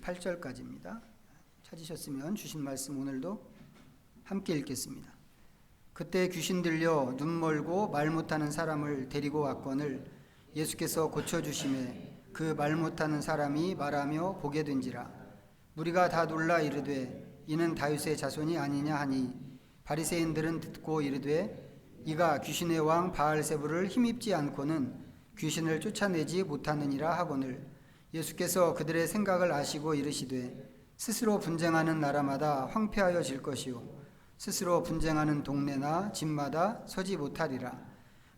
38절까지입니다. 찾으셨으면 주신 말씀 오늘도 함께 읽겠습니다. 그때 귀신 들려 눈 멀고 말 못하는 사람을 데리고 왔거늘 예수께서 고쳐주심에 그 말 못하는 사람이 말하며 보게 된지라. 무리가 다 놀라 이르되 이는 다윗의 자손이 아니냐 하니 바리새인들은 듣고 이르되 이가 귀신의 왕 바알세불을 힘입지 않고는 귀신을 쫓아내지 못하느니라 하거늘 예수께서 그들의 생각을 아시고 이르시되 스스로 분쟁하는 나라마다 황폐하여질 것이요 스스로 분쟁하는 동네나 집마다 서지 못하리라.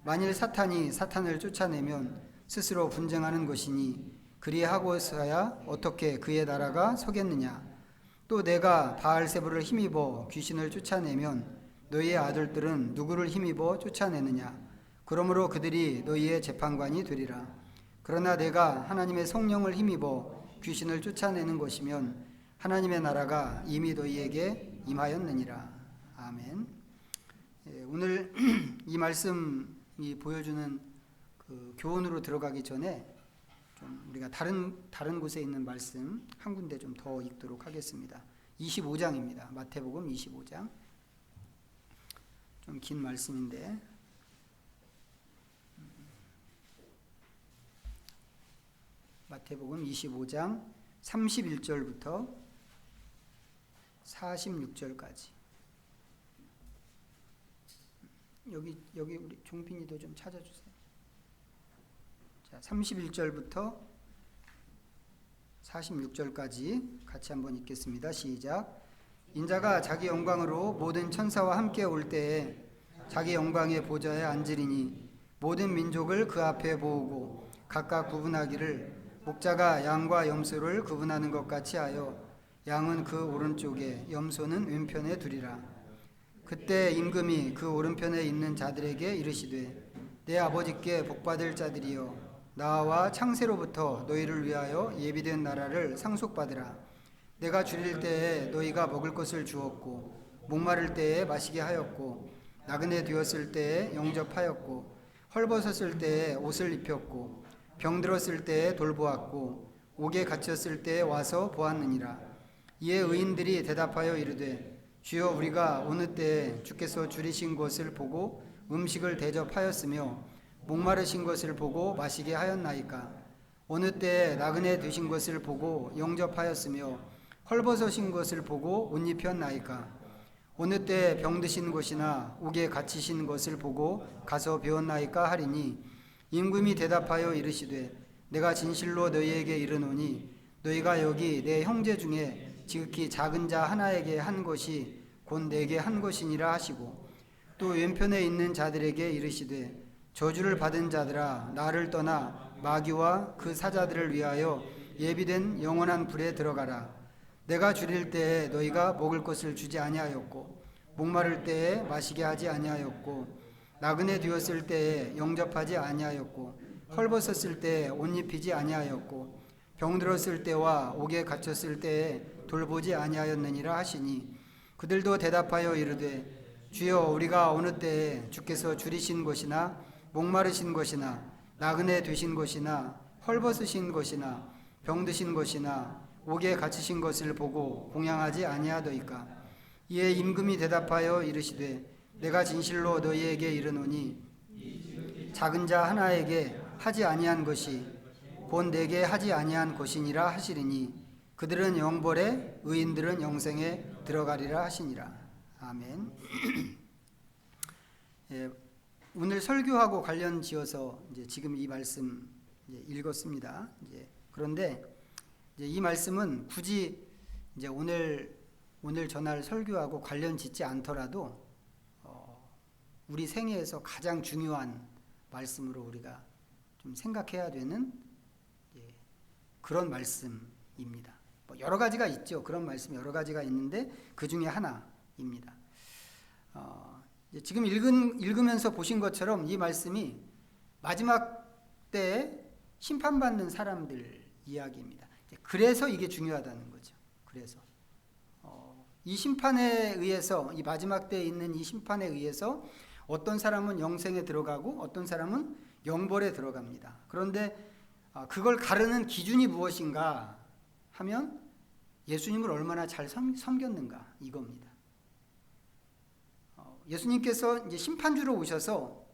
만일 사탄이 사탄을 쫓아내면 스스로 분쟁하는 것이니 그리하고서야 어떻게 그의 나라가 서겠느냐. 또 내가 바알세불을 힘입어 귀신을 쫓아내면 너희의 아들들은 누구를 힘입어 쫓아내느냐. 그러므로 그들이 너희의 재판관이 되리라. 그러나 내가 하나님의 성령을 힘입어 귀신을 쫓아내는 것이면 하나님의 나라가 이미 너희에게 임하였느니라. 아멘. 오늘 이 말씀이 보여주는 그 교훈으로 들어가기 전에 좀 우리가 다른 곳에 있는 말씀 한 군데 좀 더 읽도록 하겠습니다. 25장입니다. 마태복음 25장. 좀 긴 말씀인데 마태복음 25장 31절부터 46절까지. 여기 우리 종빈이도 좀 찾아주세요. 자, 31절부터 46절까지 같이 한번 읽겠습니다. 시작. 인자가 자기 영광으로 모든 천사와 함께 올 때에 자기 영광의 보좌에 앉으리니 모든 민족을 그 앞에 모으고 각각 구분하기를 목자가 양과 염소를 구분하는 것 같이 하여 양은 그 오른쪽에 염소는 왼편에 두리라. 그때 임금이 그 오른편에 있는 자들에게 이르시되 내 아버지께 복받을 자들이여 나와 창세로부터 너희를 위하여 예비된 나라를 상속받으라. 내가 줄일 때에 너희가 먹을 것을 주었고 목마를 때에 마시게 하였고 나그네 되었을 때에 영접하였고 헐벗었을 때에 옷을 입혔고 병들었을 때에 돌보았고 옥에 갇혔을 때에 와서 보았느니라. 이에 의인들이 대답하여 이르되 주여 우리가 어느 때에 주께서 줄이신 것을 보고 음식을 대접하였으며 목마르신 것을 보고 마시게 하였나이까. 어느 때에 나그네 되신 것을 보고 영접하였으며 헐벗으신 것을 보고 옷 입혔나이까. 어느 때에 병드신 것이나 옥에 갇히신 것을 보고 가서 배웠나이까 하리니 임금이 대답하여 이르시되 내가 진실로 너희에게 이르노니 너희가 여기 내 형제 중에 지극히 작은 자 하나에게 한 것이 곧 내게 한 것이니라 하시고 또 왼편에 있는 자들에게 이르시되 저주를 받은 자들아 나를 떠나 마귀와 그 사자들을 위하여 예비된 영원한 불에 들어가라. 내가 줄일 때에 너희가 먹을 것을 주지 아니하였고 목마를 때에 마시게 하지 아니하였고 나그네 되었을 때에 영접하지 아니하였고 헐벗었을 때에 옷 입히지 아니하였고 병들었을 때와 옥에 갇혔을 때에 돌보지 아니하였느니라 하시니 그들도 대답하여 이르되 주여 우리가 어느 때에 주께서 줄이신 것이나 목마르신 것이나 나그네 되신 것이나 헐벗으신 것이나 병드신 것이나 옥에 갇히신 것을 보고 공양하지 아니하더이까. 이에 임금이 대답하여 이르시되 내가 진실로 너희에게 이르노니 작은 자 하나에게 하지 아니한 것이 곧 내게 하지 아니한 것이니라 하시리니 그들은 영벌에 의인들은 영생에 들어가리라 하시니라. 아멘. 예, 오늘 설교하고 관련 지어서 이제 지금 이 말씀 이제 읽었습니다. 그런데 이제 이 말씀은 굳이 이제 오늘 전할 설교하고 관련 짓지 않더라도 우리 생애에서 가장 중요한 말씀으로 우리가 좀 생각해야 되는 그런 말씀입니다. 뭐 여러 가지가 있죠. 그런 말씀이 여러 가지가 있는데 그 중에 하나입니다. 지금 읽으면서 보신 것처럼 이 말씀이 마지막 때에 심판받는 사람들 이야기입니다. 그래서 이게 중요하다는 거죠. 그래서 이 심판에 의해서 이 마지막 때에 있는 이 심판에 의해서 어떤 사람은 영생에 들어가고 어떤 사람은 영벌에 들어갑니다. 그런데 그걸 가르는 기준이 무엇인가 하면 예수님을 얼마나 잘 섬겼는가 이겁니다. 예수님께서 이제 심판주로 오셔서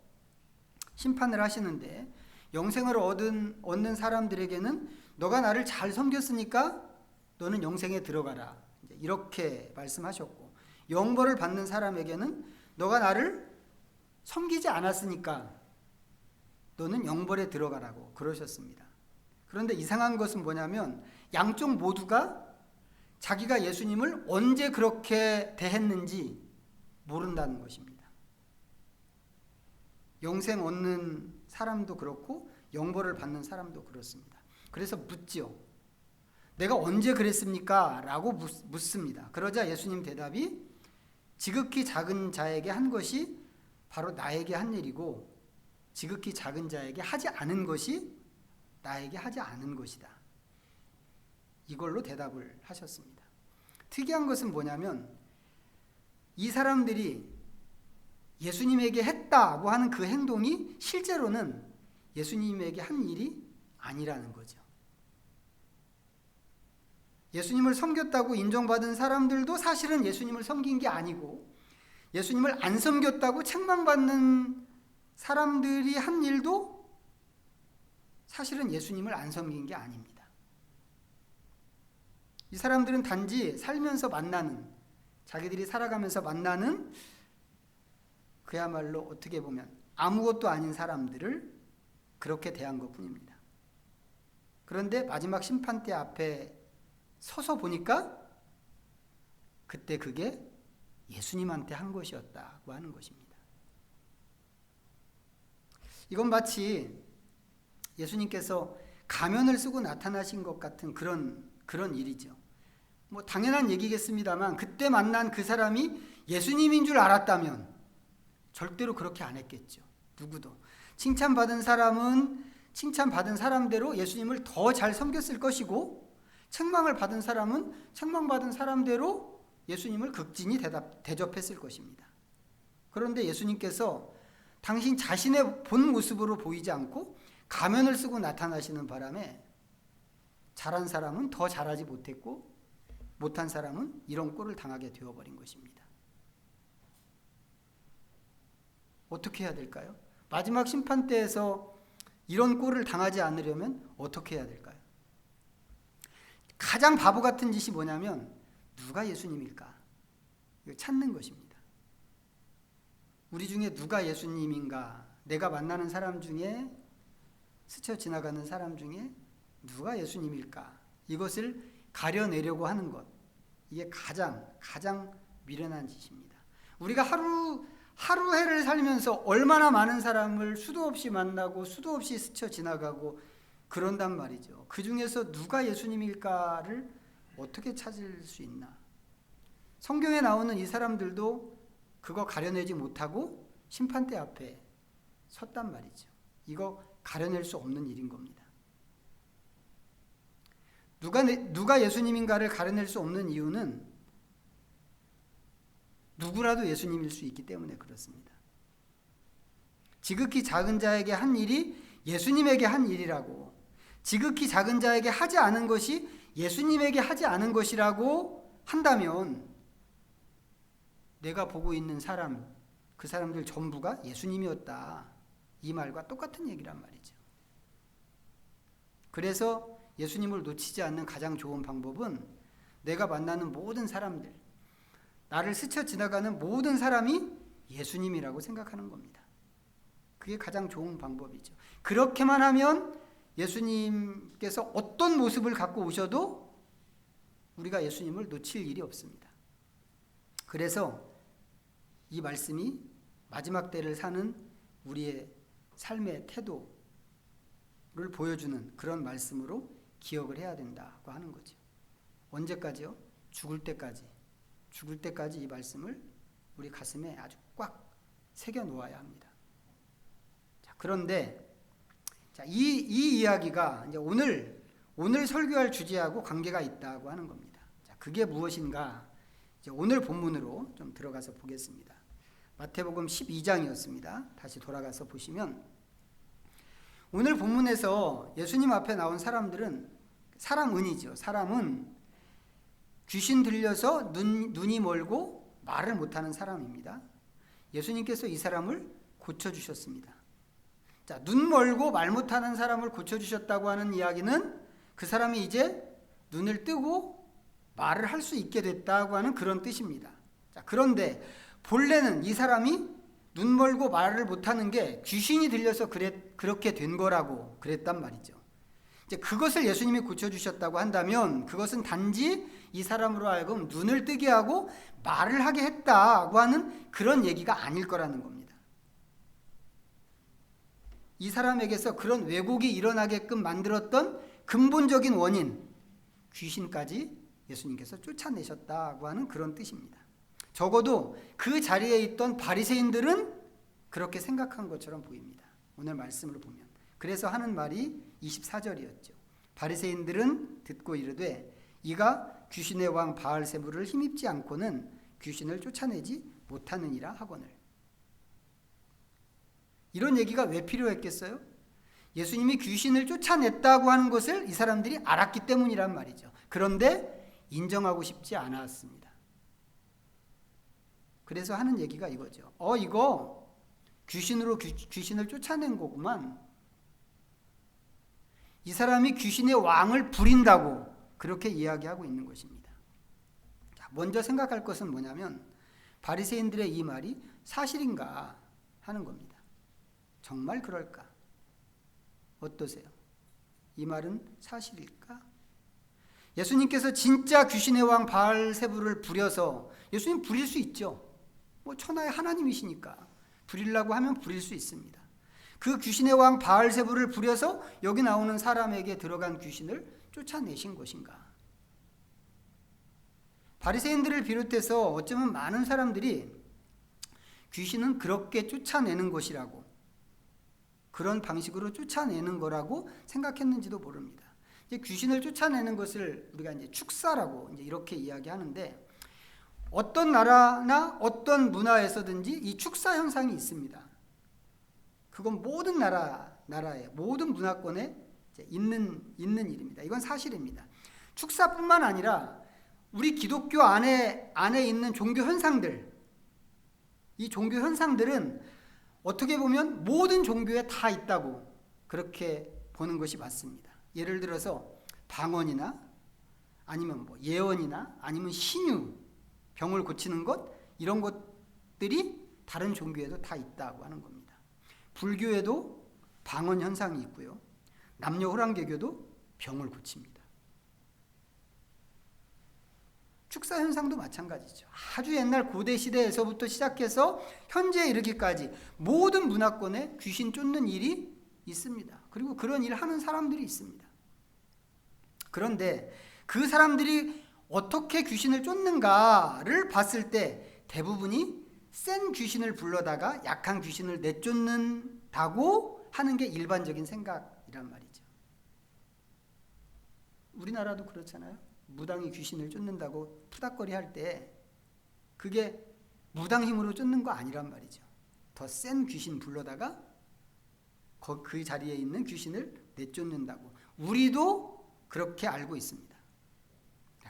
심판을 하시는데 영생을 얻는 사람들에게는 너가 나를 잘 섬겼으니까 너는 영생에 들어가라 이렇게 말씀하셨고, 영벌을 받는 사람에게는 너가 나를 섬기지 않았으니까 너는 영벌에 들어가라고 그러셨습니다. 그런데 이상한 것은 뭐냐면 양쪽 모두가 자기가 예수님을 언제 그렇게 대했는지 모른다는 것입니다. 영생 얻는 사람도 그렇고 영벌을 받는 사람도 그렇습니다. 그래서 묻지요. 내가 언제 그랬습니까? 라고 묻습니다. 그러자 예수님 대답이 지극히 작은 자에게 한 것이 바로 나에게 한 일이고 지극히 작은 자에게 하지 않은 것이 나에게 하지 않은 것이다. 이걸로 대답을 하셨습니다. 특이한 것은 뭐냐면 이 사람들이 예수님에게 했다고 하는 그 행동이 실제로는 예수님에게 한 일이 아니라는 거죠. 예수님을 섬겼다고 인정받은 사람들도 사실은 예수님을 섬긴 게 아니고, 예수님을 안 섬겼다고 책망받는 사람들이 한 일도 사실은 예수님을 안 섬긴 게 아닙니다. 이 사람들은 단지 살면서 만나는, 자기들이 살아가면서 만나는 그야말로 어떻게 보면 아무것도 아닌 사람들을 그렇게 대한 것뿐입니다. 그런데 마지막 심판대 앞에 서서 보니까 그때 그게 예수님한테 한 것이었다고 하는 것입니다. 이건 마치 예수님께서 가면을 쓰고 나타나신 것 같은 그런 일이죠. 뭐 당연한 얘기겠습니다만 그때 만난 그 사람이 예수님인 줄 알았다면 절대로 그렇게 안 했겠죠. 누구도. 칭찬받은 사람은 칭찬받은 사람대로 예수님을 더 잘 섬겼을 것이고, 책망을 받은 사람은 책망받은 사람대로 예수님을 극진히 대접했을 것입니다. 그런데 예수님께서 당신 자신의 본 모습으로 보이지 않고 가면을 쓰고 나타나시는 바람에 잘한 사람은 더 잘하지 못했고 못한 사람은 이런 꼴을 당하게 되어버린 것입니다. 어떻게 해야 될까요? 마지막 심판대에서 이런 꼴을 당하지 않으려면 어떻게 해야 될까요? 가장 바보 같은 짓이 뭐냐면 누가 예수님일까? 이거 찾는 것입니다. 우리 중에 누가 예수님인가? 내가 만나는 사람 중에, 스쳐 지나가는 사람 중에 누가 예수님일까? 이것을 가려내려고 하는 것, 이게 가장 미련한 짓입니다. 우리가 하루해를 살면서 얼마나 많은 사람을 수도 없이 만나고 수도 없이 스쳐 지나가고 그런단 말이죠. 그 중에서 누가 예수님일까를 어떻게 찾을 수 있나? 성경에 나오는 이 사람들도 그거 가려내지 못하고 심판대 앞에 섰단 말이죠. 이거 가려낼 수 없는 일인 겁니다. 누가 예수님인가를 가려낼 수 없는 이유는 누구라도 예수님일 수 있기 때문에 그렇습니다. 지극히 작은 자에게 한 일이 예수님에게 한 일이라고, 지극히 작은 자에게 하지 않은 것이 예수님에게 하지 않은 것이라고 한다면 내가 보고 있는 사람, 그 사람들 전부가 예수님이었다, 이 말과 똑같은 얘기란 말이죠. 그래서 예수님을 놓치지 않는 가장 좋은 방법은 내가 만나는 모든 사람들, 나를 스쳐 지나가는 모든 사람이 예수님이라고 생각하는 겁니다. 그게 가장 좋은 방법이죠. 그렇게만 하면 예수님께서 어떤 모습을 갖고 오셔도 우리가 예수님을 놓칠 일이 없습니다. 그래서 이 말씀이 마지막 때를 사는 우리의 삶의 태도를 보여주는 그런 말씀으로 기억을 해야 된다고 하는 거죠. 언제까지요? 죽을 때까지 이 말씀을 우리 가슴에 아주 꽉 새겨 놓아야 합니다. 자, 그런데 이 이야기가 이제 오늘 설교할 주제하고 관계가 있다고 하는 겁니다. 자, 그게 무엇인가? 이제 오늘 본문으로 좀 들어가서 보겠습니다. 마태복음 12장이었습니다. 다시 돌아가서 보시면 오늘 본문에서 예수님 앞에 나온 사람들은 사람은이죠. 사람은 귀신 들려서 눈이 멀고 말을 못하는 사람입니다. 예수님께서 이 사람을 고쳐주셨습니다. 자, 눈 멀고 말 못하는 사람을 고쳐주셨다고 하는 이야기는 그 사람이 이제 눈을 뜨고 말을 할 수 있게 됐다고 하는 그런 뜻입니다. 자, 그런데 본래는 이 사람이 눈 멀고 말을 못하는 게 귀신이 들려서 그렇게 된 거라고 그랬단 말이죠. 이제 그것을 예수님이 고쳐주셨다고 한다면 그것은 단지 이 사람으로 하여금 눈을 뜨게 하고 말을 하게 했다고 하는 그런 얘기가 아닐 거라는 겁니다. 이 사람에게서 그런 왜곡이 일어나게끔 만들었던 근본적인 원인, 귀신까지 예수님께서 쫓아내셨다고 하는 그런 뜻입니다. 적어도 그 자리에 있던 바리새인들은 그렇게 생각한 것처럼 보입니다. 오늘 말씀을 보면. 그래서 하는 말이 24절이었죠. 바리새인들은 듣고 이르되 이가 귀신의 왕 바알세불을 힘입지 않고는 귀신을 쫓아내지 못하느니라 하거늘. 이런 얘기가 왜 필요했겠어요? 예수님이 귀신을 쫓아냈다고 하는 것을 이 사람들이 알았기 때문이란 말이죠. 그런데 인정하고 싶지 않았습니다. 그래서 하는 얘기가 이거죠. 이거 귀신으로 귀신을 쫓아낸 거구만. 이 사람이 귀신의 왕을 부린다고 그렇게 이야기하고 있는 것입니다. 자, 먼저 생각할 것은 뭐냐면 바리새인들의 이 말이 사실인가 하는 겁니다. 정말 그럴까? 어떠세요? 이 말은 사실일까? 예수님께서 진짜 귀신의 왕 바알세불을 부려서, 예수님 부릴 수 있죠. 천하의 하나님이시니까 부리려고 하면 부릴 수 있습니다. 그 귀신의 왕 바알세불을 부려서 여기 나오는 사람에게 들어간 귀신을 쫓아내신 것인가? 바리새인들을 비롯해서 어쩌면 많은 사람들이 귀신은 그렇게 쫓아내는 것이라고, 그런 방식으로 쫓아내는 거라고 생각했는지도 모릅니다. 이제 귀신을 쫓아내는 것을 우리가 이제 축사라고 이제 이렇게 이야기하는데, 어떤 나라나 어떤 문화에서든지 이 축사 현상이 있습니다. 그건 모든 나라의 모든 문화권에 있는 일입니다. 이건 사실입니다. 축사뿐만 아니라 우리 기독교 안에 있는 종교 현상들, 이 종교 현상들은 어떻게 보면 모든 종교에 다 있다고 그렇게 보는 것이 맞습니다. 예를 들어서 방언이나 아니면 예언이나 아니면 신유, 병을 고치는 것, 이런 것들이 다른 종교에도 다 있다고 하는 겁니다. 불교에도 방언 현상이 있고요. 남녀 호랑개교도 병을 고칩니다. 축사 현상도 마찬가지죠. 아주 옛날 고대 시대에서부터 시작해서 현재에 이르기까지 모든 문화권에 귀신 쫓는 일이 있습니다. 그리고 그런 일을 하는 사람들이 있습니다. 그런데 그 사람들이 어떻게 귀신을 쫓는가를 봤을 때 대부분이 센 귀신을 불러다가 약한 귀신을 내쫓는다고 하는 게 일반적인 생각이란 말이죠. 우리나라도 그렇잖아요. 무당이 귀신을 쫓는다고 푸닥거리 할 때 그게 무당 힘으로 쫓는 거 아니란 말이죠. 더 센 귀신 불러다가 그 자리에 있는 귀신을 내쫓는다고. 우리도 그렇게 알고 있습니다.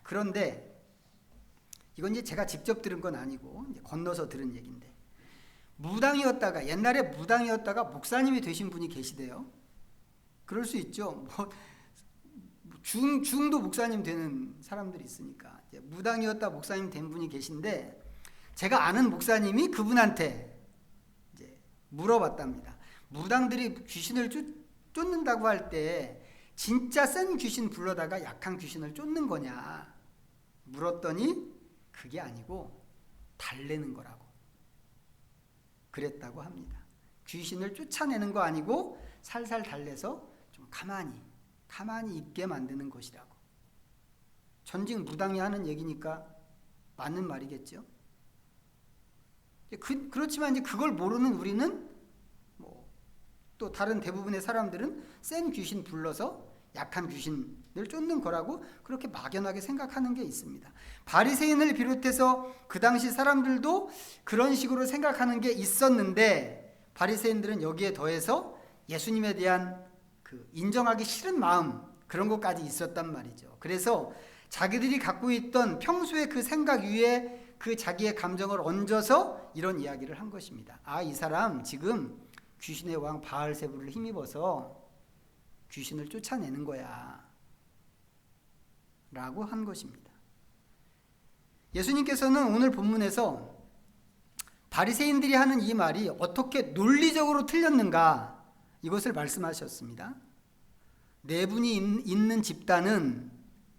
그런데 이건 이제 제가 직접 들은 건 아니고 이제 건너서 들은 얘기인데, 무당이었다가, 옛날에 무당이었다가 목사님이 되신 분이 계시대요. 그럴 수 있죠. 중도 목사님 되는 사람들이 있으니까. 이제 무당이었다 목사님 된 분이 계신데, 제가 아는 목사님이 그분한테 이제 물어봤답니다. 무당들이 귀신을 쫓는다고 할 때 진짜 센 귀신 불러다가 약한 귀신을 쫓는 거냐 물었더니 그게 아니고 달래는 거라고 그랬다고 합니다. 귀신을 쫓아내는 거 아니고 살살 달래서 좀 가만히 있게 만드는 것이라고. 전직 무당이 하는 얘기니까 맞는 말이겠죠. 그렇지만 이제 그걸 모르는 우리는 또 다른 대부분의 사람들은 센 귀신 불러서 약한 귀신을 쫓는 거라고 그렇게 막연하게 생각하는 게 있습니다. 바리새인을 비롯해서 그 당시 사람들도 그런 식으로 생각하는 게 있었는데, 바리새인들은 여기에 더해서 예수님에 대한 그 인정하기 싫은 마음, 그런 것까지 있었단 말이죠. 그래서 자기들이 갖고 있던 평소의 그 생각 위에 그 자기의 감정을 얹어서 이런 이야기를 한 것입니다. 아, 이 사람 지금 귀신의 왕 바알세불을 힘입어서 귀신을 쫓아내는 거야 라고 한 것입니다. 예수님께서는 오늘 본문에서 바리새인들이 하는 이 말이 어떻게 논리적으로 틀렸는가 이것을 말씀하셨습니다. 네 분이 있는 집단은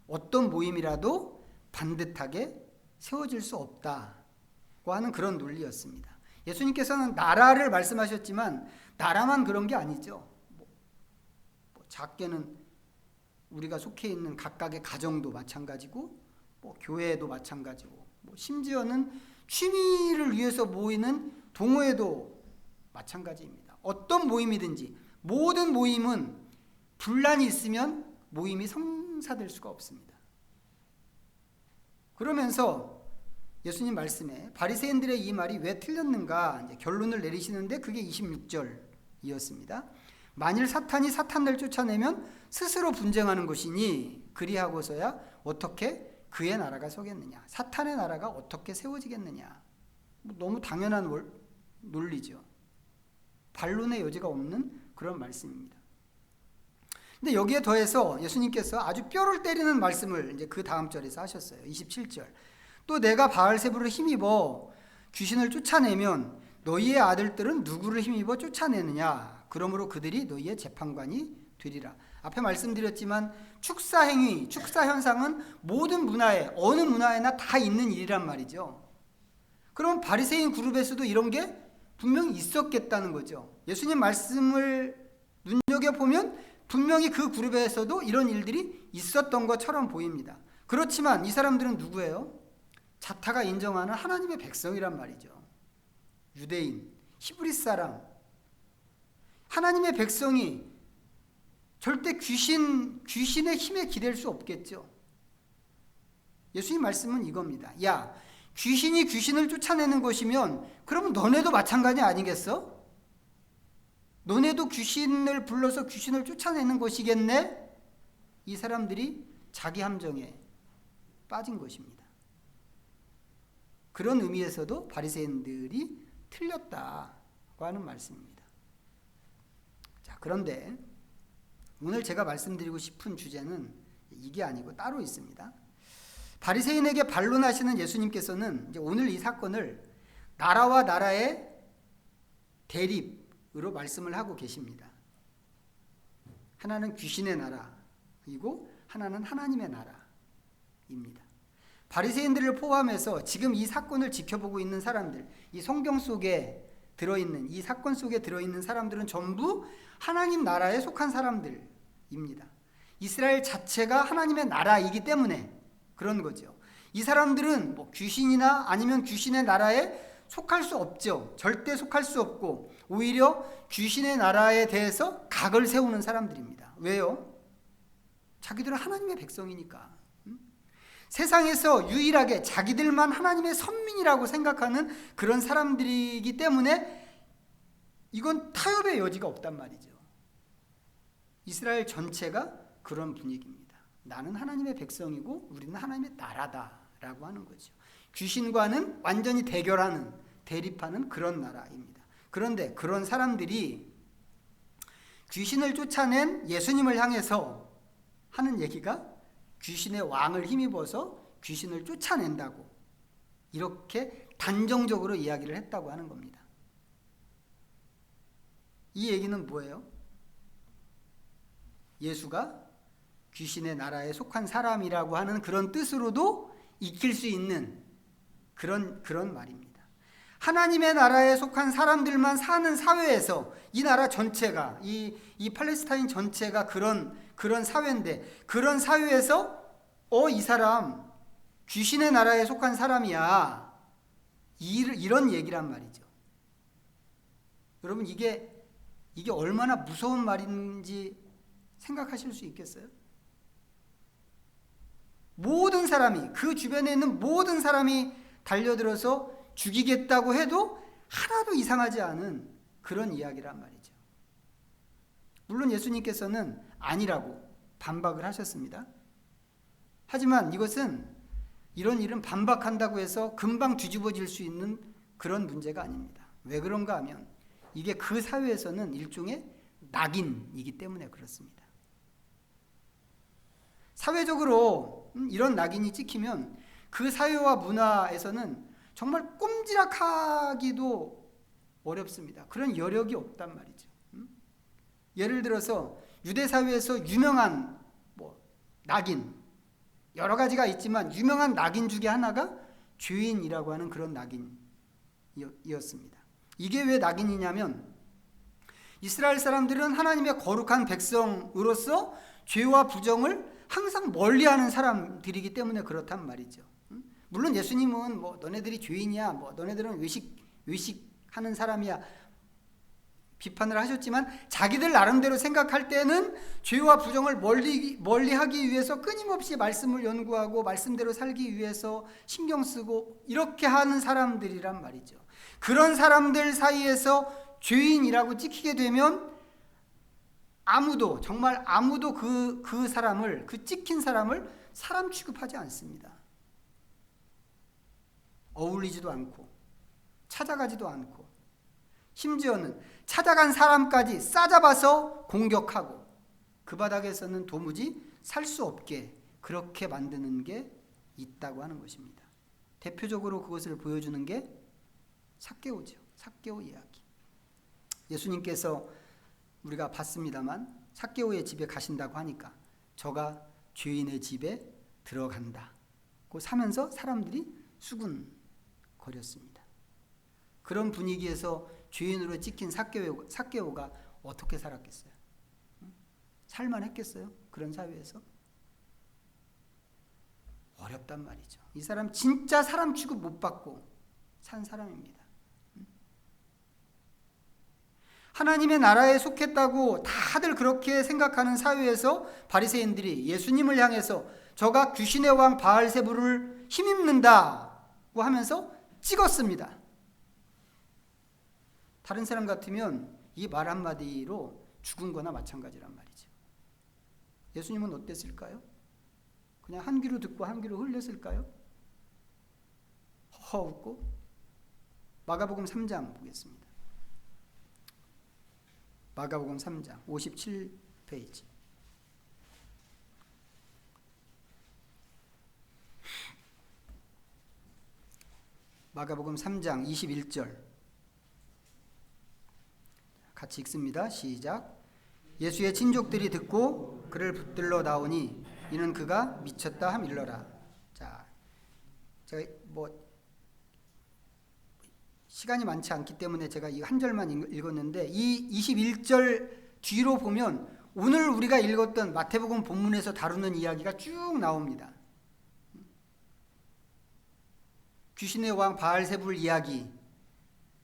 어떤 모임이라도 반듯하게 세워질 수 없다고 하는 그런 논리였습니다. 예수님께서는 나라를 말씀하셨지만 나라만 그런 게 아니죠. 작게는 우리가 속해 있는 각각의 가정도 마찬가지고 교회도 마찬가지고 심지어는 취미를 위해서 모이는 동호회도 마찬가지입니다. 어떤 모임이든지 모든 모임은 분란이 있으면 모임이 성사될 수가 없습니다. 그러면서 예수님 말씀에 바리새인들의 이 말이 왜 틀렸는가 이제 결론을 내리시는데 그게 26절이었습니다. 만일 사탄이 사탄을 쫓아내면 스스로 분쟁하는 것이니 그리하고서야 어떻게 그의 나라가 서겠느냐. 사탄의 나라가 어떻게 세워지겠느냐. 너무 당연한 논리죠. 반론의 여지가 없는 그런 말씀입니다. 근데 여기에 더해서 예수님께서 아주 뼈를 때리는 말씀을 이제 그 다음 절에서 하셨어요. 27절. 또 내가 바알세불을 힘입어 귀신을 쫓아내면 너희의 아들들은 누구를 힘입어 쫓아내느냐. 그러므로 그들이 너희의 재판관이 되리라. 앞에 말씀드렸지만 축사행위, 축사현상은 모든 문화에 어느 문화에나 다 있는 일이란 말이죠. 그럼 바리새인 그룹에서도 이런 게 분명히 있었겠다는 거죠. 예수님 말씀을 눈여겨보면 분명히 그 그룹에서도 이런 일들이 있었던 것처럼 보입니다. 그렇지만 이 사람들은 누구예요? 자타가 인정하는 하나님의 백성이란 말이죠. 유대인, 히브리 사람, 하나님의 백성이 절대 귀신의 힘에 기댈 수 없겠죠. 예수님 말씀은 이겁니다. 야, 귀신이 귀신을 쫓아내는 것이면 그러면 너네도 마찬가지 아니겠어? 너네도 귀신을 불러서 귀신을 쫓아내는 것이겠네? 이 사람들이 자기 함정에 빠진 것입니다. 그런 의미에서도 바리새인들이 틀렸다고 하는 말씀입니다. 자, 그런데 오늘 제가 말씀드리고 싶은 주제는 이게 아니고 따로 있습니다. 바리새인에게 반론하시는 예수님께서는 이제 오늘 이 사건을 나라와 나라의 대립으로 말씀을 하고 계십니다. 하나는 귀신의 나라이고 하나는 하나님의 나라입니다. 바리새인들을 포함해서 지금 이 사건을 지켜보고 있는 사람들, 이 성경 속에 들어있는 이 사건 속에 들어있는 사람들은 전부 하나님 나라에 속한 사람들입니다. 이스라엘 자체가 하나님의 나라이기 때문에 그런 거죠. 이 사람들은 귀신이나 아니면 귀신의 나라에 속할 수 없죠. 절대 속할 수 없고 오히려 귀신의 나라에 대해서 각을 세우는 사람들입니다. 왜요? 자기들은 하나님의 백성이니까. 세상에서 유일하게 자기들만 하나님의 선민이라고 생각하는 그런 사람들이기 때문에 이건 타협의 여지가 없단 말이죠. 이스라엘 전체가 그런 분위기입니다. 나는 하나님의 백성이고 우리는 하나님의 나라다라고 하는 거죠. 귀신과는 완전히 대결하는, 대립하는 그런 나라입니다. 그런데 그런 사람들이 귀신을 쫓아낸 예수님을 향해서 하는 얘기가 귀신의 왕을 힘입어서 귀신을 쫓아낸다고 이렇게 단정적으로 이야기를 했다고 하는 겁니다. 이 얘기는 뭐예요? 예수가 귀신의 나라에 속한 사람이라고 하는 그런 뜻으로도 익힐 수 있는 그런 말입니다. 하나님의 나라에 속한 사람들만 사는 사회에서 이 나라 전체가 이 팔레스타인 전체가 그런 사회인데 그런 사회에서 이 사람 귀신의 나라에 속한 사람이야 이런 얘기란 말이죠. 여러분 이게 얼마나 무서운 말인지 생각하실 수 있겠어요? 모든 사람이 그 주변에 있는 모든 사람이 달려들어서 죽이겠다고 해도 하나도 이상하지 않은 그런 이야기란 말이죠. 물론 예수님께서는 아니라고 반박을 하셨습니다. 하지만 이것은 이런 일은 반박한다고 해서 금방 뒤집어질 수 있는 그런 문제가 아닙니다. 왜 그런가 하면 이게 그 사회에서는 일종의 낙인이기 때문에 그렇습니다. 사회적으로 이런 낙인이 찍히면 그 사회와 문화에서는 정말 꼼지락하기도 어렵습니다. 그런 여력이 없단 말이죠. 예를 들어서 유대 사회에서 유명한 낙인, 여러 가지가 있지만 유명한 낙인 중에 하나가 죄인이라고 하는 그런 낙인이었습니다. 이게 왜 낙인이냐면 이스라엘 사람들은 하나님의 거룩한 백성으로서 죄와 부정을 항상 멀리하는 사람들이기 때문에 그렇단 말이죠. 물론 예수님은 너네들이 죄인이야, 너네들은 외식하는 사람이야 비판을 하셨지만 자기들 나름대로 생각할 때는 죄와 부정을 멀리하기 위해서 끊임없이 말씀을 연구하고 말씀대로 살기 위해서 신경 쓰고 이렇게 하는 사람들이란 말이죠. 그런 사람들 사이에서 죄인이라고 찍히게 되면 정말 아무도 그 사람을, 그 찍힌 사람을 사람 취급하지 않습니다. 어울리지도 않고 찾아가지도 않고 심지어는 찾아간 사람까지 싸잡아서 공격하고 그 바닥에서는 도무지 살 수 없게 그렇게 만드는 게 있다고 하는 것입니다. 대표적으로 그것을 보여주는 게 삭개오죠. 삭개오 이야기. 예수님께서 우리가 봤습니다만 삭개오의 집에 가신다고 하니까 저가 죄인의 집에 들어간다고 사면서 사람들이 수군거렸습니다. 그런 분위기에서 죄인으로 찍힌 삭개오가 어떻게 살았겠어요? 살만했겠어요? 그런 사회에서? 어렵단 말이죠. 이 사람 진짜 사람 취급 못 받고 산 사람입니다. 하나님의 나라에 속했다고 다들 그렇게 생각하는 사회에서 바리새인들이 예수님을 향해서 저가 귀신의 왕 바알세불을 힘입는다고 하면서 찍었습니다. 다른 사람 같으면 이 말 한마디로 죽은 거나 마찬가지란 말이죠. 예수님은 어땠을까요? 그냥 한 귀로 듣고 한 귀로 흘렸을까요? 허허 웃고. 마가복음 3장 보겠습니다. 마가복음 3장 57페이지. 마가복음 3장 21절 같이 읽습니다. 시작. 예수의 친족들이 듣고 그를 붙들러 나오니 이는 그가 미쳤다 함일러라. 자, 제가 시간이 많지 않기 때문에 제가 이 한 절만 읽었는데 이 21절 뒤로 보면 오늘 우리가 읽었던 마태복음 본문에서 다루는 이야기가 쭉 나옵니다. 귀신의 왕 바알세불 이야기,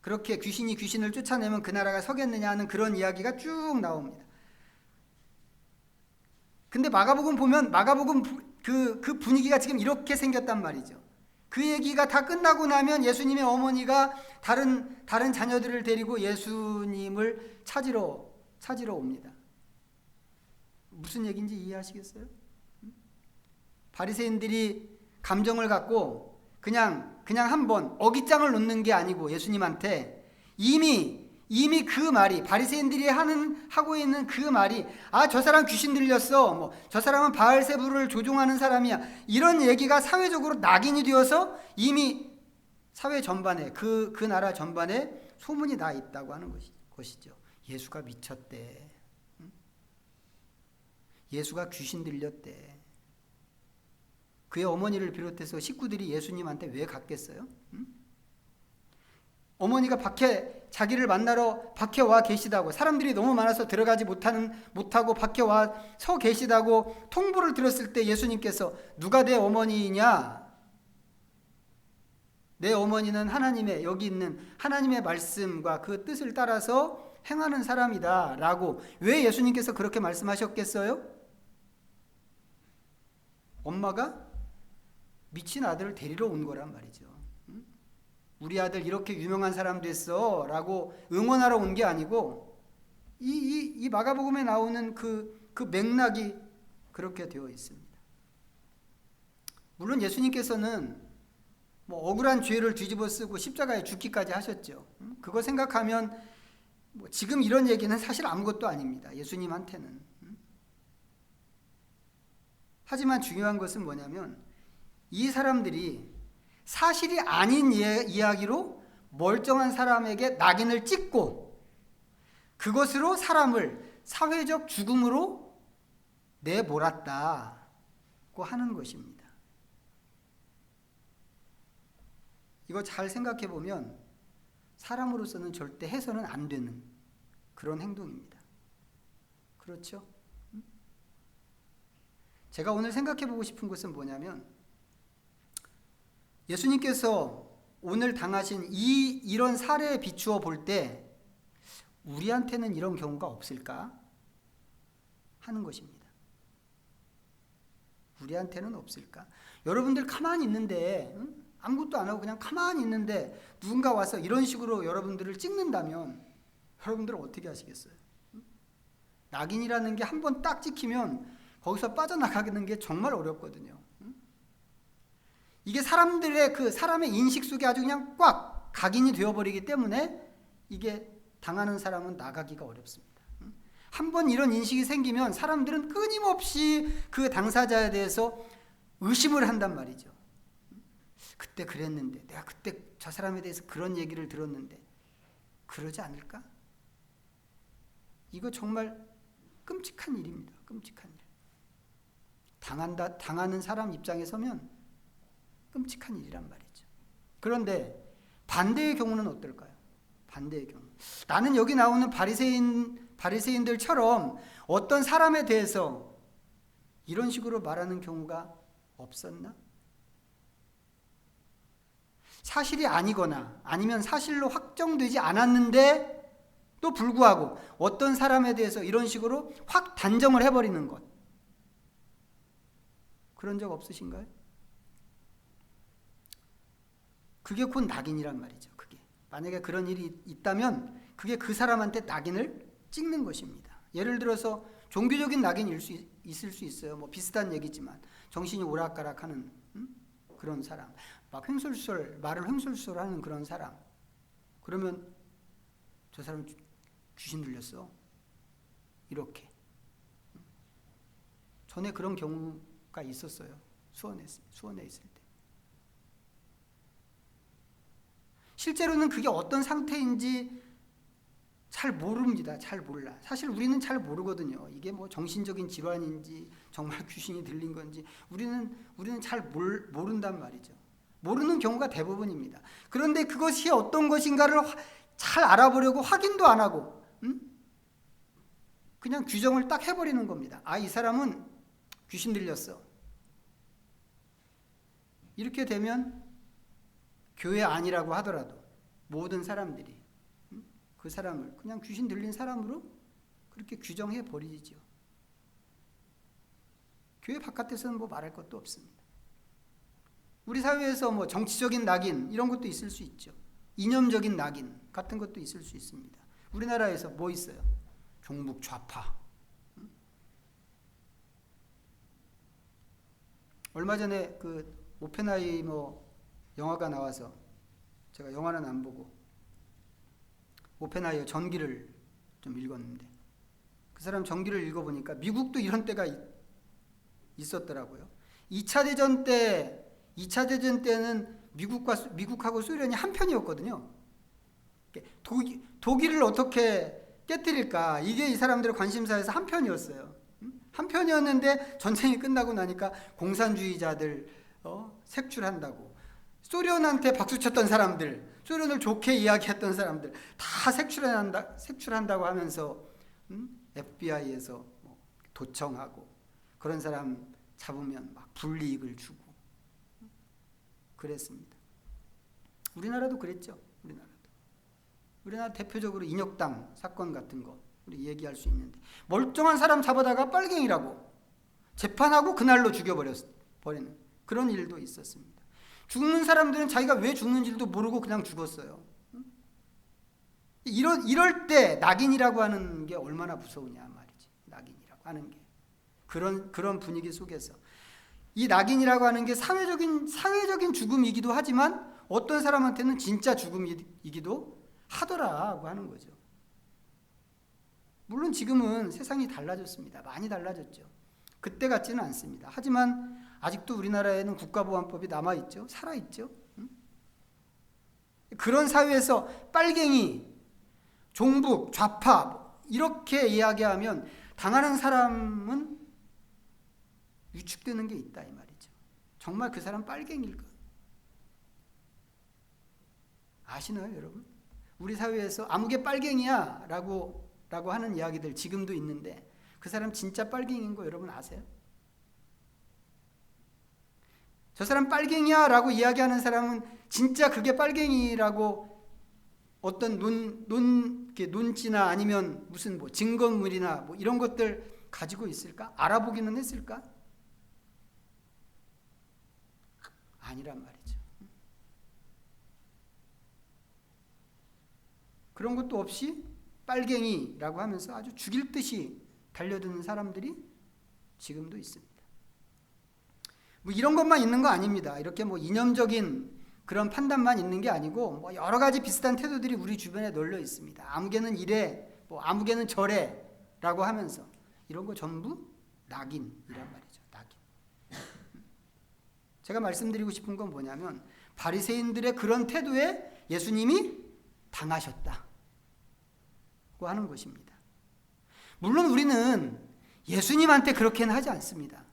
그렇게 귀신이 귀신을 쫓아내면 그 나라가 서겠느냐 하는 그런 이야기가 쭉 나옵니다. 근데 마가복음 보면 마가복음 그 분위기가 지금 이렇게 생겼단 말이죠. 그 얘기가 다 끝나고 나면 예수님의 어머니가 다른 자녀들을 데리고 예수님을 찾으러 옵니다. 무슨 얘기인지 이해하시겠어요? 바리새인들이 감정을 갖고 그냥 한번 어깃장을 놓는 게 아니고 예수님한테 이미 그 말이 바리새인들이 하고 있는 그 말이 저 사람 귀신 들렸어, 저 사람은 바알세불을 조종하는 사람이야, 이런 얘기가 사회적으로 낙인이 되어서 이미 사회 전반에 그 나라 전반에 소문이 나 있다고 하는 것이죠. 예수가 미쳤대. 예수가 귀신 들렸대. 그의 어머니를 비롯해서 식구들이 예수님한테 왜 갔겠어요? 어머니가 자기를 만나러 밖에 와 계시다고, 사람들이 너무 많아서 들어가지 못하고 밖에 와 서 계시다고 통보를 들었을 때 예수님께서 누가 내 어머니이냐? 내 어머니는 여기 있는 하나님의 말씀과 그 뜻을 따라서 행하는 사람이다 라고 왜 예수님께서 그렇게 말씀하셨겠어요? 엄마가 미친 아들을 데리러 온 거란 말이죠. 우리 아들 이렇게 유명한 사람 됐어 라고 응원하러 온 게 아니고 이 마가복음에 나오는 그 맥락이 그렇게 되어 있습니다. 물론 예수님께서는 뭐 억울한 죄를 뒤집어 쓰고 십자가에 죽기까지 하셨죠. 그거 생각하면 뭐 지금 이런 얘기는 사실 아무것도 아닙니다. 예수님한테는. 하지만 중요한 것은 뭐냐면 이 사람들이 사실이 아닌 이야기로 멀쩡한 사람에게 낙인을 찍고 그것으로 사람을 사회적 죽음으로 내몰았다고 하는 것입니다. 이거 잘 생각해 보면 사람으로서는 절대 해서는 안 되는 그런 행동입니다. 그렇죠? 제가 오늘 생각해 보고 싶은 것은 뭐냐면 예수님께서 오늘 당하신 이런 사례에 비추어 볼 때 우리한테는 이런 경우가 없을까 하는 것입니다. 우리한테는 없을까? 여러분들 가만히 있는데 아무것도 안 하고 그냥 가만히 있는데 누군가 와서 이런 식으로 여러분들을 찍는다면 여러분들은 어떻게 하시겠어요? 낙인이라는 게 한 번 딱 찍히면 거기서 빠져나가는 게 정말 어렵거든요. 이게 사람의 인식 속에 아주 그냥 꽉 각인이 되어버리기 때문에 이게 당하는 사람은 나가기가 어렵습니다. 한 번 이런 인식이 생기면 사람들은 끊임없이 그 당사자에 대해서 의심을 한단 말이죠. 그때 그랬는데, 내가 그때 저 사람에 대해서 그런 얘기를 들었는데 그러지 않을까? 이거 정말 끔찍한 일입니다. 끔찍한 일. 당하는 사람 입장에 서면 끔찍한 일이란 말이죠. 그런데 반대의 경우는 어떨까요? 반대의 경우. 나는 여기 나오는 바리새인들처럼 어떤 사람에 대해서 이런 식으로 말하는 경우가 없었나? 사실이 아니거나 아니면 사실로 확정되지 않았는데 또 불구하고 어떤 사람에 대해서 이런 식으로 확 단정을 해버리는 것. 그런 적 없으신가요? 그게 곧 낙인이란 말이죠. 그게 만약에 그런 일이 있다면 그게 그 사람한테 낙인을 찍는 것입니다. 예를 들어서 종교적인 낙인일 수 있을 수 있어요. 뭐 비슷한 얘기지만 정신이 오락가락하는 그런 사람, 막 말을 횡설수설하는 그런 사람. 그러면 저 사람 귀신 들렸어. 이렇게. 전에 그런 경우가 있었어요. 수원에 있을 때. 실제로는 그게 어떤 상태인지 잘 모릅니다. 잘 몰라. 사실 우리는 잘 모르거든요. 이게 뭐 정신적인 질환인지 정말 귀신이 들린 건지 우리는 잘 모른단 말이죠. 모르는 경우가 대부분입니다. 그런데 그것이 어떤 것인가를 잘 알아보려고 확인도 안 하고 그냥 규정을 딱 해버리는 겁니다. 아, 이 사람은 귀신 들렸어. 이렇게 되면 교회 아니라고 하더라도 모든 사람들이 그 사람을 그냥 귀신 들린 사람으로 그렇게 규정해 버리죠. 교회 바깥에서는 뭐 말할 것도 없습니다. 우리 사회에서 뭐 정치적인 낙인 이런 것도 있을 수 있죠. 이념적인 낙인 같은 것도 있을 수 있습니다. 우리나라에서 뭐 있어요? 종북 좌파. 얼마 전에 그 오펜하이머 영화가 나와서 제가 영화는 안 보고 오펜하이머 전기를 좀 읽었는데 그 사람 전기를 읽어보니까 미국도 이런 때가 있었더라고요. 2차 대전 때는 미국하고 소련이 한편이었거든요. 독일을 어떻게 깨뜨릴까? 이게 이 사람들의 관심사에서 한편이었어요. 한편이었는데 전쟁이 끝나고 나니까 공산주의자들 색출한다고. 소련한테 박수쳤던 사람들, 소련을 좋게 이야기했던 사람들 다 색출한다고 하면서 FBI에서 도청하고 그런 사람 잡으면 막 불이익을 주고 그랬습니다. 우리나라도 그랬죠. 우리나라 대표적으로 인혁당 사건 같은 거 우리 얘기할 수 있는데 멀쩡한 사람 잡아다가 빨갱이라고 재판하고 그날로 죽여버리는 그런 일도 있었습니다. 죽는 사람들은 자기가 왜 죽는지도 모르고 그냥 죽었어요. 이럴 때 낙인이라고 하는 게 얼마나 무서우냐 말이지. 낙인이라고 하는 게 그런 분위기 속에서 이 낙인이라고 하는 게 사회적인 죽음이기도 하지만 어떤 사람한테는 진짜 죽음이기도 하더라고 하는 거죠. 물론 지금은 세상이 달라졌습니다. 많이 달라졌죠. 그때 같지는 않습니다. 하지만 아직도 우리나라에는 국가보안법이 남아있죠. 살아있죠. 그런 사회에서 빨갱이, 종북, 좌파 이렇게 이야기하면 당하는 사람은 위축되는 게 있다 이 말이죠. 정말 그 사람 빨갱이일까? 아시나요 여러분? 우리 사회에서 아무개 빨갱이야 라고 하는 이야기들 지금도 있는데 그 사람 진짜 빨갱이인 거 여러분 아세요? 저 사람 빨갱이야 라고 이야기하는 사람은 진짜 그게 빨갱이라고 어떤 논지나 아니면 무슨 뭐 증거물이나 뭐 이런 것들 가지고 있을까? 알아보기는 했을까? 아니란 말이죠. 그런 것도 없이 빨갱이라고 하면서 아주 죽일 듯이 달려드는 사람들이 지금도 있습니다. 뭐 이런 것만 있는 거 아닙니다. 이렇게 뭐 이념적인 그런 판단만 있는 게 아니고 뭐 여러 가지 비슷한 태도들이 우리 주변에 널려 있습니다. 아무개는 이래, 뭐 아무개는 저래라고 하면서 이런 거 전부 낙인이란 말이죠. 낙인. 제가 말씀드리고 싶은 건 뭐냐면 바리새인들의 그런 태도에 예수님이 당하셨다고 하는 것입니다. 물론 우리는 예수님한테 그렇게는 하지 않습니다.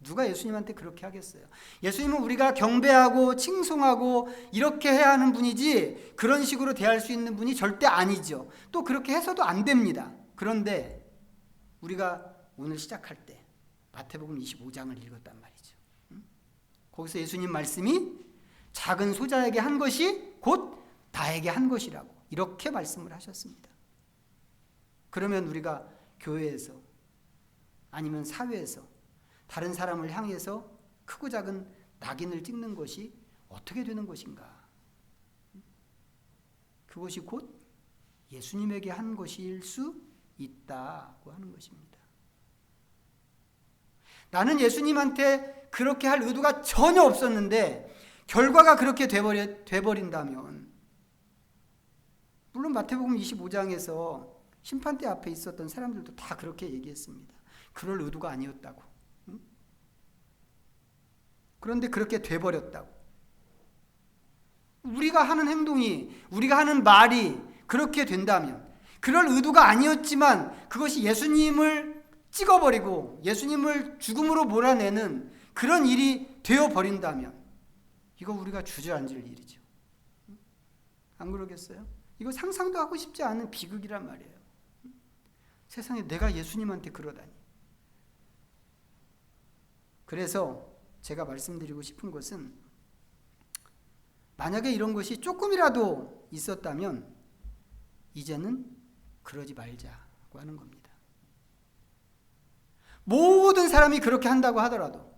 누가 예수님한테 그렇게 하겠어요? 예수님은 우리가 경배하고 칭송하고 이렇게 해야 하는 분이지 그런 식으로 대할 수 있는 분이 절대 아니죠. 또 그렇게 해서도 안 됩니다. 그런데 우리가 오늘 시작할 때 마태복음 25장을 읽었단 말이죠. 거기서 예수님 말씀이 작은 소자에게 한 것이 곧 나에게 한 것이라고 이렇게 말씀을 하셨습니다. 그러면 우리가 교회에서 아니면 사회에서 다른 사람을 향해서 크고 작은 낙인을 찍는 것이 어떻게 되는 것인가? 그것이 곧 예수님에게 한 것일 수 있다고 하는 것입니다. 나는 예수님한테 그렇게 할 의도가 전혀 없었는데 결과가 그렇게 돼버린다면, 물론 마태복음 25장에서 심판대 앞에 있었던 사람들도 다 그렇게 얘기했습니다. 그럴 의도가 아니었다고. 그런데 그렇게 돼버렸다고. 우리가 하는 행동이, 우리가 하는 말이 그렇게 된다면, 그럴 의도가 아니었지만 그것이 예수님을 찍어버리고 예수님을 죽음으로 몰아내는 그런 일이 되어버린다면 이거 우리가 주저앉을 일이죠. 안 그러겠어요? 이거 상상도 하고 싶지 않은 비극이란 말이에요. 세상에 내가 예수님한테 그러다니. 그래서 제가 말씀드리고 싶은 것은 만약에 이런 것이 조금이라도 있었다면 이제는 그러지 말자고 하는 겁니다. 모든 사람이 그렇게 한다고 하더라도,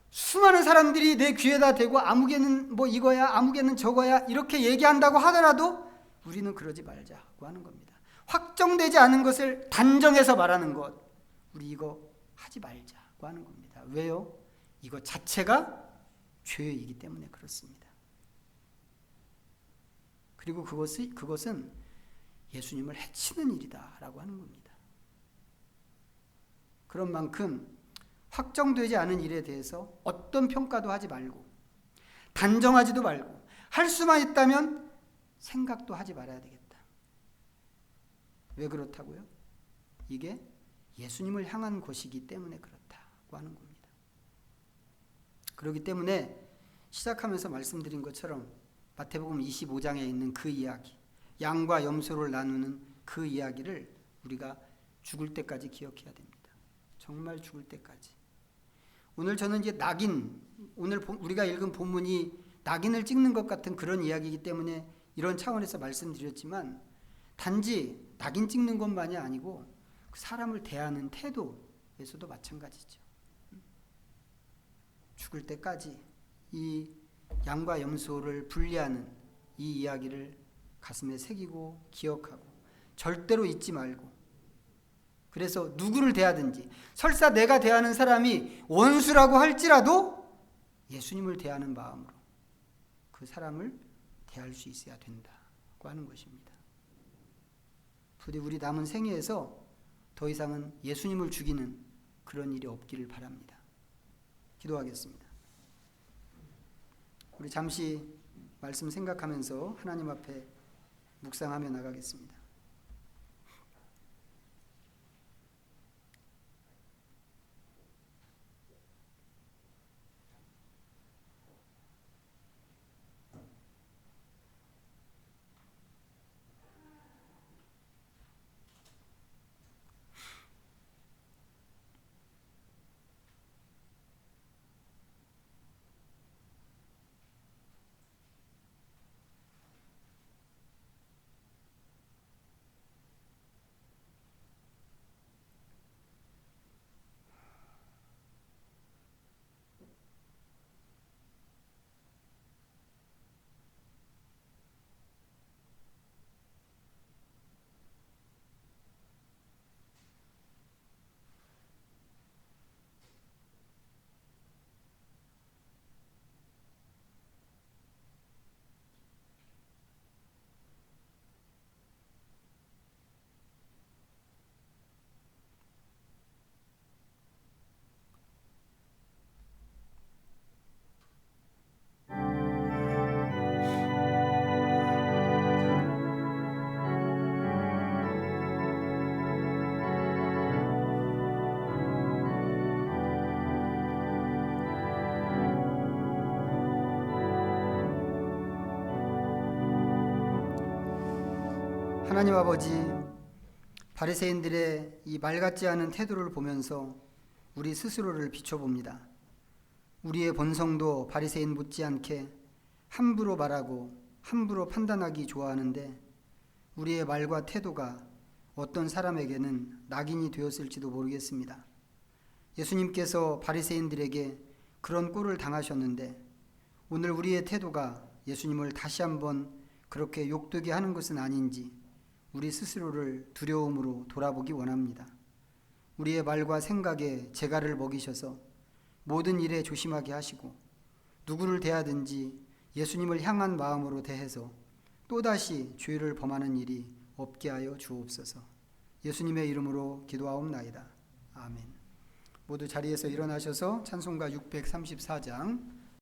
수많은 사람들이 내 귀에다 대고 아무개는 뭐 이거야, 아무개는 저거야 이렇게 얘기한다고 하더라도 우리는 그러지 말자고 하는 겁니다. 확정되지 않은 것을 단정해서 말하는 것, 우리 이거 하지 말자고 하는 겁니다. 왜요? 이거 자체가 죄이기 때문에 그렇습니다. 그리고 그것은 예수님을 해치는 일이다라고 하는 겁니다. 그런 만큼 확정되지 않은 일에 대해서 어떤 평가도 하지 말고 단정하지도 말고 할 수만 있다면 생각도 하지 말아야 되겠다. 왜 그렇다고요? 이게 예수님을 향한 것이기 때문에 그렇다고 하는 겁니다. 그렇기 때문에 시작하면서 말씀드린 것처럼 마태복음 25장에 있는 그 이야기, 양과 염소를 나누는 그 이야기를 우리가 죽을 때까지 기억해야 됩니다. 정말 죽을 때까지. 오늘 저는 이제 낙인, 오늘 우리가 읽은 본문이 낙인을 찍는 것 같은 그런 이야기이기 때문에 이런 차원에서 말씀드렸지만, 단지 낙인 찍는 것만이 아니고 그 사람을 대하는 태도에서도 마찬가지죠. 죽을 때까지 이 양과 염소를 분리하는 이 이야기를 가슴에 새기고 기억하고 절대로 잊지 말고 그래서 누구를 대하든지, 설사 내가 대하는 사람이 원수라고 할지라도 예수님을 대하는 마음으로 그 사람을 대할 수 있어야 된다고 하는 것입니다. 부디 우리 남은 생애에서 더 이상은 예수님을 죽이는 그런 일이 없기를 바랍니다. 기도하겠습니다. 우리 잠시 말씀 생각하면서 하나님 앞에 묵상하며 나가겠습니다. 하나님 아버지, 바리새인들의 이 말 같지 않은 태도를 보면서 우리 스스로를 비춰봅니다. 우리의 본성도 바리새인 못지않게 함부로 말하고 함부로 판단하기 좋아하는데 우리의 말과 태도가 어떤 사람에게는 낙인이 되었을지도 모르겠습니다. 예수님께서 바리새인들에게 그런 꼴을 당하셨는데 오늘 우리의 태도가 예수님을 다시 한번 그렇게 욕되게 하는 것은 아닌지 우리 스스로를 두려움으로 돌아보기 원합니다. 우리의 말과 생각에 재갈을 먹이셔서 모든 일에 조심하게 하시고 누구를 대하든지 예수님을 향한 마음으로 대해서 또다시 죄를 범하는 일이 없게 하여 주옵소서. 예수님의 이름으로 기도하옵나이다. 아멘. 모두 자리에서 일어나셔서 찬송가 634장